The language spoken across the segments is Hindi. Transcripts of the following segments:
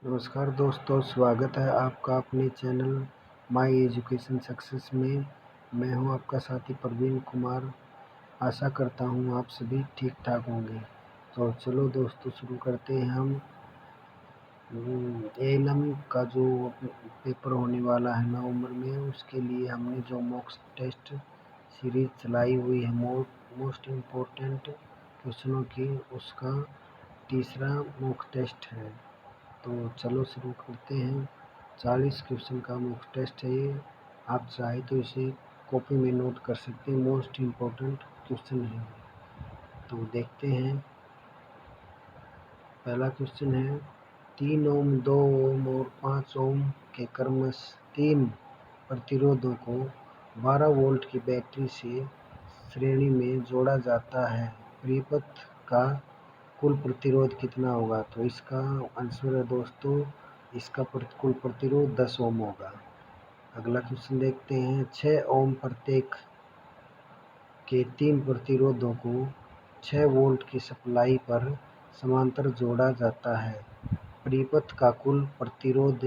नमस्कार दोस्तों, स्वागत है आपका अपने चैनल माय एजुकेशन सक्सेस में। मैं हूं आपका साथी प्रवीण कुमार। आशा करता हूं आप सभी ठीक ठाक होंगे। तो चलो दोस्तों, शुरू करते हैं हम एएनएम का जो पेपर होने वाला है नवंबर में, उसके लिए हमने जो मॉक टेस्ट सीरीज चलाई हुई है मोस्ट इम्पोर्टेंट क्वेश्चनों की, उसका तीसरा मॉक टेस्ट है। तो चलो शुरू करते हैं। 40 क्वेश्चन का मॉक टेस्ट है ये। आप चाहे तो इसे कॉपी में नोट कर सकते हैं, मोस्ट इम्पोर्टेंट क्वेश्चन है। तो देखते हैं। पहला क्वेश्चन है, 3 ओम, 2 ओम और 5 ओम के क्रमश 3 प्रतिरोधों को 12 वोल्ट की बैटरी से श्रेणी में जोड़ा जाता है। परिपथ का कुल प्रतिरोध कितना होगा? तो इसका आंसर है दोस्तों, इसका कुल प्रतिरोध 10 ओम होगा। अगला क्वेश्चन देखते हैं, 6 ओम प्रत्येक के 3 प्रतिरोधों को 6 वोल्ट की सप्लाई पर समांतर जोड़ा जाता है। परिपथ का कुल प्रतिरोध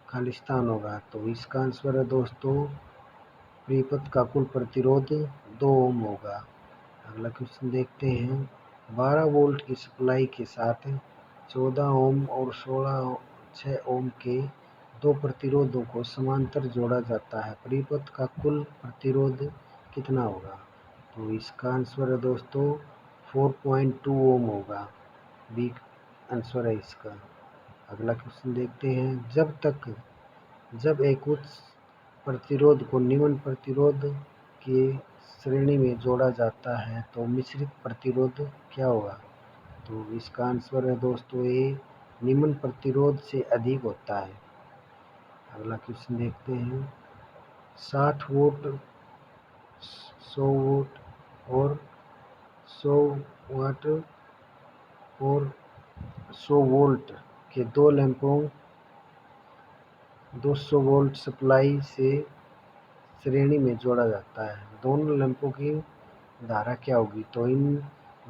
खालिस्तान होगा। तो इसका आंसर है दोस्तों, परिपथ का कुल प्रतिरोध 2 ओम होगा। अगला क्वेश्चन देखते हैं, 12 वोल्ट की सप्लाई के साथ 14 ओम और 6 ओम के दो प्रतिरोधों को समांतर जोड़ा जाता है। परिपथ का कुल प्रतिरोध कितना होगा? तो इसका आंसर है दोस्तों 4.2 ओम होगा। बी आंसर है इसका। अगला क्वेश्चन देखते हैं, जब एक उच्च प्रतिरोध को निम्न प्रतिरोध की श्रेणी में जोड़ा जाता है तो मिश्रित प्रतिरोध क्या होगा? तो इसका आंसर है दोस्तों, ये निम्न प्रतिरोध से अधिक होता है। अगला क्वेश्चन देखते हैं, 60 वोल्ट, 100 वोल्ट और 100 वाट और 100 वोल्ट के दो लैंपों 200 वोल्ट सप्लाई से श्रेणी में जोड़ा जाता है। दोनों लैंपों की धारा क्या होगी? तो इन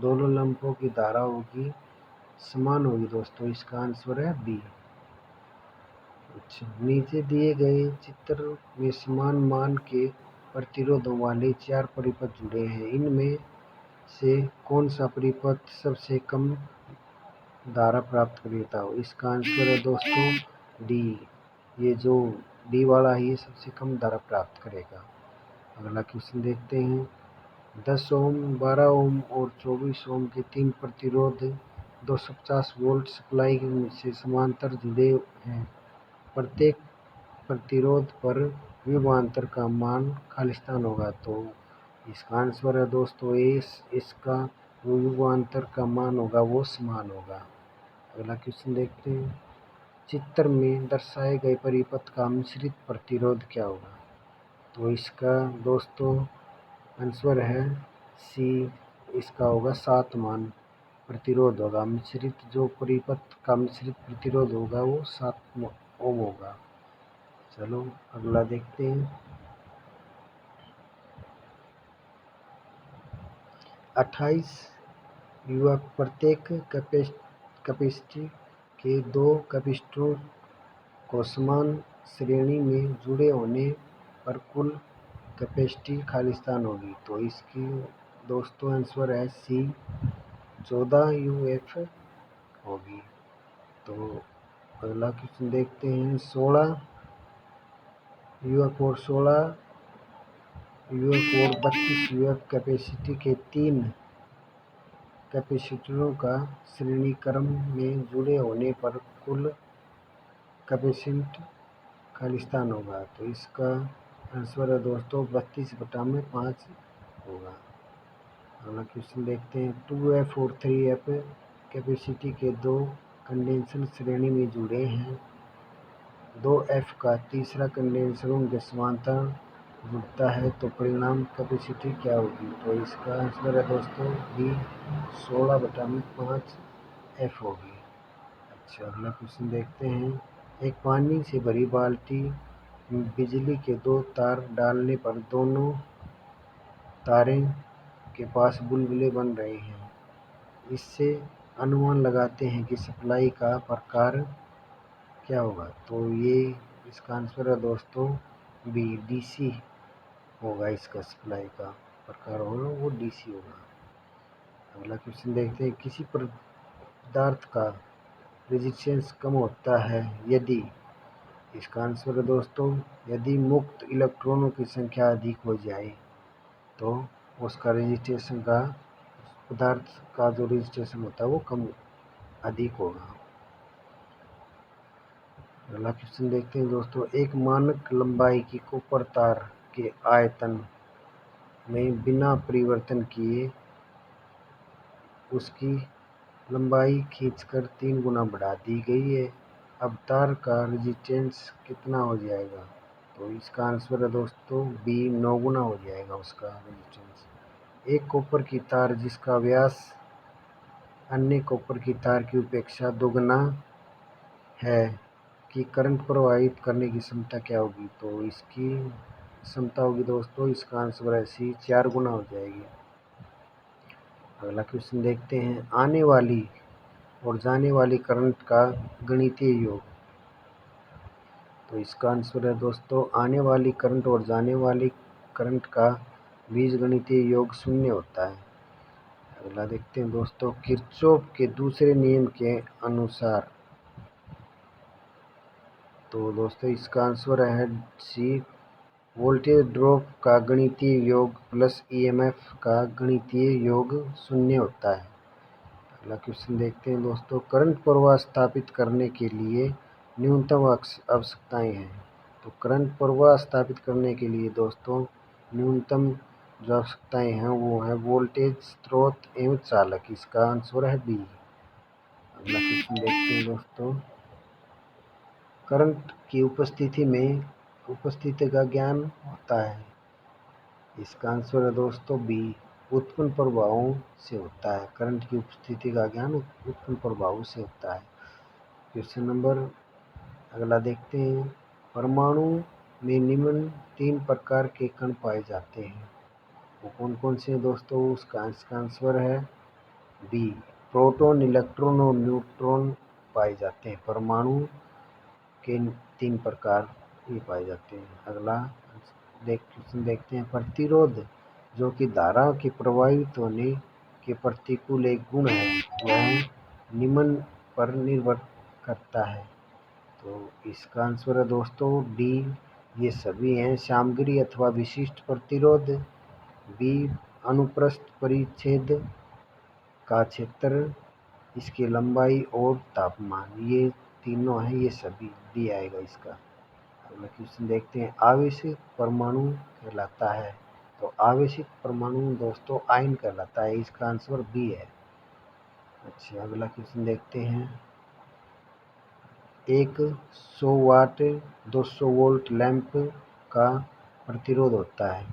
दोनों लैंपों की धारा होगी समान होगी दोस्तों। इसका आंसर है बी। अच्छा, नीचे दिए गए चित्र में समान मान के प्रतिरोधों वाले 4 परिपथ जुड़े हैं। इनमें से कौन सा परिपथ सबसे कम धारा प्राप्त करता हो? इसका आंसर है दोस्तों डी। ये जो डी वाला है, ये सबसे कम धारा प्राप्त करेगा। अगला क्वेश्चन देखते हैं, 10 ओम, 12 ओम और 24 ओम के 3 प्रतिरोध 250 वोल्ट सप्लाई से समांतर जुड़े हैं। प्रत्येक प्रतिरोध पर विभवांतर का मान खालिस्तान होगा। तो इसका आंसर है दोस्तों इसका विभवांतर का मान होगा वो समान होगा। अगला क्वेश्चन देखते हैं, चित्र में दर्शाए गए परिपथ का मिश्रित प्रतिरोध क्या होगा? तो इसका दोस्तों आंसर है सी। इसका होगा 7 मान प्रतिरोध होगा। मिश्रित जो परिपथ का मिश्रित प्रतिरोध होगा वो 7 ओम होगा। चलो अगला देखते हैं, 28 युवक प्रत्येक कैपेसिटी के 2 कैपेसिटरों को समान श्रेणी में जुड़े होने पर कुल कैपेसिटी खालिस्तान होगी। तो इसकी दोस्तों आंसर है सी, 14 यूएफ होगी। तो अगला क्वेश्चन देखते हैं, 16 यूएफ और 16 यूएफ और 32 यूएफ कैपेसिटी के 3 कैपेसिटरों का श्रेणी क्रम में जुड़े होने पर कुल कैपेसिटी खालिस्तान होगा। तो इसका आंसर है दोस्तों 32/5 होगा। अगला क्वेश्चन देखते हैं, 2F और 3F कैपेसिटी के 2 कंडेंसर श्रेणी में जुड़े हैं। 2F का तीसरा कंडेंसर उनके समांतर जुड़ता है तो परिणाम कैपेसिटी क्या होगी? तो इसका आंसर है दोस्तों बी, 16/5 F होगी। अच्छा, अगला क्वेश्चन देखते हैं, एक पानी से भरी बाल्टी में बिजली के 2 तार डालने पर दोनों तारें के पास बुलबुले बन रहे हैं। इससे अनुमान लगाते हैं कि सप्लाई का प्रकार क्या होगा? तो ये इसका आंसर है दोस्तों बी, डीसी होगा। इसका सप्लाई का प्रकार होगा वो डीसी होगा। अगला क्वेश्चन देखते हैं, किसी पदार्थ का रेजिस्टेंस कम होता है यदि, इसका आंसर है दोस्तों यदि मुक्त इलेक्ट्रॉनों की संख्या अधिक हो जाए तो उसका रजिस्ट्रेशन का, पदार्थ का जो रजिस्ट्रेशन होता है वो कम अधिक होगा। अगला क्वेश्चन देखते हैं दोस्तों, एक मानक लंबाई की कॉपर तार के आयतन में बिना परिवर्तन किए उसकी लंबाई खींचकर 3 गुना बढ़ा दी गई है। अब तार का रेजिस्टेंस कितना हो जाएगा? तो इसका आंसर है दोस्तों बी, 9 गुना हो जाएगा उसका रेजिस्टेंस। एक कॉपर की तार जिसका व्यास अन्य कॉपर की तार की अपेक्षा दोगुना है कि करंट प्रवाहित करने की क्षमता क्या होगी? तो इसकी क्षमता होगी दोस्तों, इसका आंसर है सी, 4 गुना हो जाएगी। अगला क्वेश्चन देखते हैं, आने वाली और जाने वाली करंट का गणितीय योग। तो इसका आंसर है दोस्तों आने वाली करंट और जाने वाली करंट का बीजगणितीय योग 0 होता है। अगला देखते हैं दोस्तों, किरचॉफ के दूसरे नियम के अनुसार, तो दोस्तों इसका आंसर है सी, वोल्टेज ड्रॉप का गणितीय योग प्लस ईएमएफ का गणितीय योग 0 होता है। अगला क्वेश्चन देखते हैं दोस्तों, करंट प्रवाह स्थापित करने के लिए न्यूनतम आवश्यकताएं हैं। तो करंट प्रवाह स्थापित करने के लिए दोस्तों न्यूनतम जो आवश्यकताएं हैं वो है वोल्टेज स्रोत एवं चालक। इसका आंसर है बी। अगला क्वेश्चन देखते हैं दोस्तों, करंट की उपस्थिति में उपस्थिति का ज्ञान होता है। इसका आंसर है दोस्तों बी, उत्पन्न प्रभावों से होता है। करंट की उपस्थिति का ज्ञान उत्पन्न प्रभावों से होता है। क्वेश्चन नंबर अगला देखते हैं, परमाणु में निम्न 3 प्रकार के कण पाए जाते हैं। वो कौन कौन से हैं दोस्तों? इसका आंसर है बी, प्रोटॉन, इलेक्ट्रॉन और न्यूट्रॉन पाए जाते हैं। परमाणु के 3 प्रकार ये पाए जाते हैं। अगला क्वेश्चन देखते हैं, प्रतिरोध जो कि धारा के प्रवाहित होने के प्रतिकूल एक गुण है वह निम्न पर निर्भर करता है। तो इसका आंसर है दोस्तों डी, ये सभी हैं, सामग्री अथवा विशिष्ट प्रतिरोध, बी अनुप्रस्थ परिच्छेद का क्षेत्र, इसकी लंबाई और तापमान, ये तीनों हैं, ये सभी डी आएगा इसका। अगला क्वेश्चन देखते हैं, आवेशित परमाणु कहलाता है। तो आवेशित परमाणु दोस्तों आयन कहलाता है। इसका आंसर बी है। अच्छा, अगला क्वेश्चन देखते हैं, एक 100 वाट 200 वोल्ट लैंप का प्रतिरोध होता है।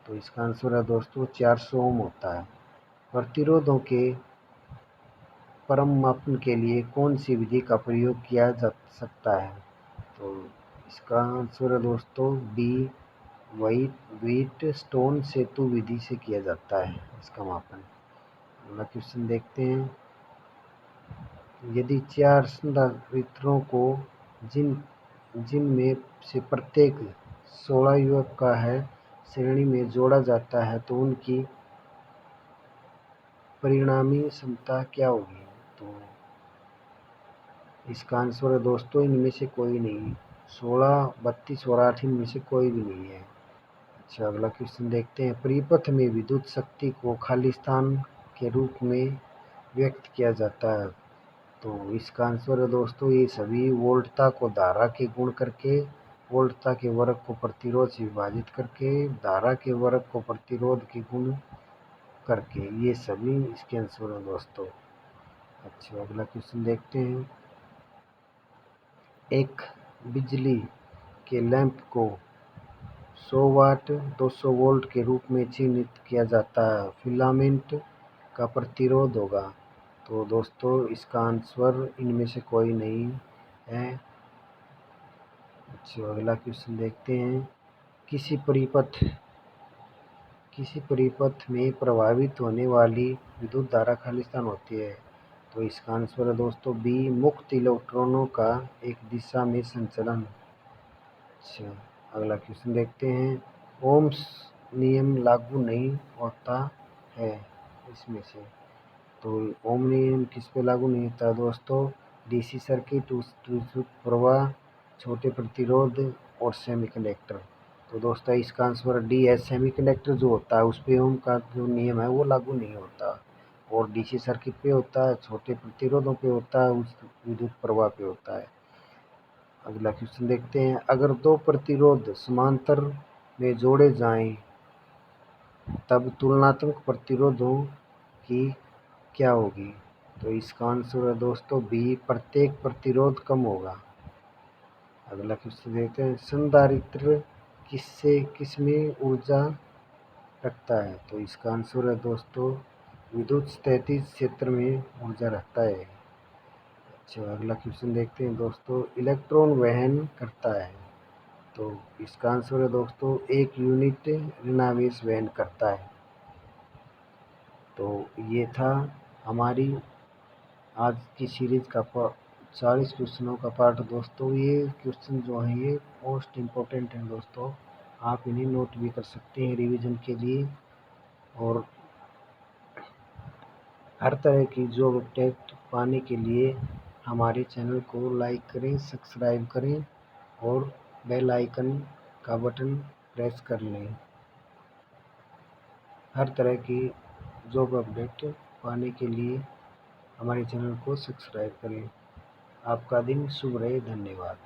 तो इसका आंसर है दोस्तों 400 ओम होता है। प्रतिरोधों के परम मापन के लिए कौन सी विधि का प्रयोग किया जा सकता है? तो इसका आंसर है दोस्तों बी, व्हीटस्टोन सेतु विधि से किया जाता है इसका मापन। अगला क्वेश्चन देखते हैं, यदि 4 संधारित्रों को जिनमें से प्रत्येक 16 युग्म का है श्रेणी में जोड़ा जाता है तो उनकी परिणामी क्षमता क्या होगी? तो इसका आंसर है दोस्तों इनमें से कोई नहीं, 16, 32 और 8 इनमें से कोई भी नहीं है। अच्छा, अगला क्वेश्चन देखते हैं, परिपथ में विद्युत शक्ति को खाली स्थान के रूप में व्यक्त किया जाता है। तो इसका आंसर है दोस्तों ये सभी, वोल्टता को धारा के गुण करके, वोल्टता के वर्ग को प्रतिरोध से विभाजित करके, धारा के वर्ग को प्रतिरोध के गुण करके, ये सभी इसके आंसर है दोस्तों। अच्छा, अगला क्वेश्चन देखते हैं, एक बिजली के लैंप को 100 वाट 200 वोल्ट के रूप में चिह्नित किया जाता है, फिलामेंट का प्रतिरोध होगा। तो दोस्तों इसका आंसर इनमें से कोई नहीं है। अच्छा, अगला क्वेश्चन देखते हैं, किसी परिपथ में प्रवाहित होने वाली विद्युत धारा खाली स्थान होती है। तो इसका आंसर है दोस्तों बी, मुक्त इलेक्ट्रॉनों का एक दिशा में संचलन। अच्छा, अगला क्वेश्चन देखते हैं। ओम्स नियम लागू नहीं होता है इसमें से, तो ओम नियम किस पे लागू नहीं होता है दोस्तों? डीसी सर्किट, विद्युत प्रवाह, छोटे प्रतिरोध और सेमीकंडक्टर। तो दोस्तों इसका आंसर डी है, सेमीकंडक्टर जो होता है उस पे ओम का जो नियम है वो लागू नहीं होता, और डीसी सर्किट पे होता है, छोटे प्रतिरोधों पे होता है, उस विद्युत प्रवाह पे होता है। अगला क्वेश्चन देखते हैं। अगर दो प्रतिरोध समांतर में जोड़े जाएं तब तुलनात्मक प्रतिरोधों की क्या होगी? तो इसका आंसर है दोस्तों बी, प्रत्येक प्रतिरोध कम होगा। अगला क्वेश्चन देखते हैं। संधारित्र किसमें ऊर्जा रखता है? तो इसका आंसर है दोस्तों विद्युत स्थितिज क्षेत्र में ऊर्जा रखता है। अच्छा, अगला क्वेश्चन देखते हैं दोस्तों। इलेक्ट्रॉन वहन करता है, तो इसका आंसर है दोस्तों एक यूनिट ऋणावेश वहन करता है। तो ये था हमारी आज की सीरीज का 40 क्वेश्चनों का पार्ट दोस्तों। ये क्वेश्चन जो हैं ये मोस्ट इम्पोर्टेंट हैं दोस्तों, आप इन्हें नोट भी कर सकते हैं रिवीजन के लिए। और हर तरह की जॉब अपडेट पाने के लिए हमारे चैनल को लाइक करें, सब्सक्राइब करें और बेल आइकन का बटन प्रेस कर लें। हर तरह की जॉब अपडेट पाने के लिए हमारे चैनल को सब्सक्राइब करें। आपका दिन शुभ रहे। धन्यवाद।